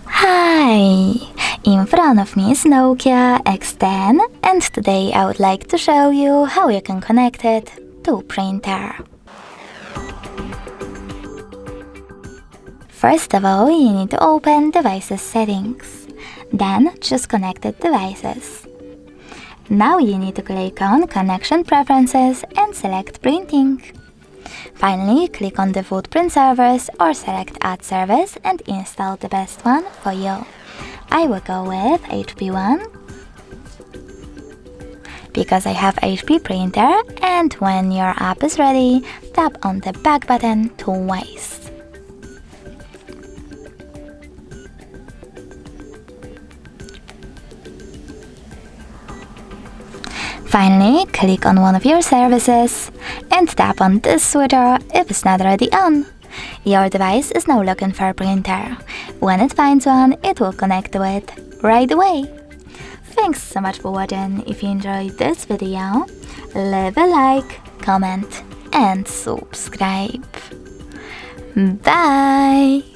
Hi! In front of me is Nokia X10, and today I would like to show you how you can connect it to printer. First of all, you need to open Devices Settings. Then choose Connected Devices. Now you need to click on Connection Preferences and select Printing. Finally, click on the Footprint Servers or select Add Service and install the best one for you. I will go with HP one because I have HP printer, and when your app is ready, tap on the back button twice. Finally, click on one of your services and tap on this switcher if it's not already on. Your device is now looking for a printer. When it finds one, it will connect to it right away. Thanks so much for watching. If you enjoyed this video, leave a like, comment and subscribe. Bye!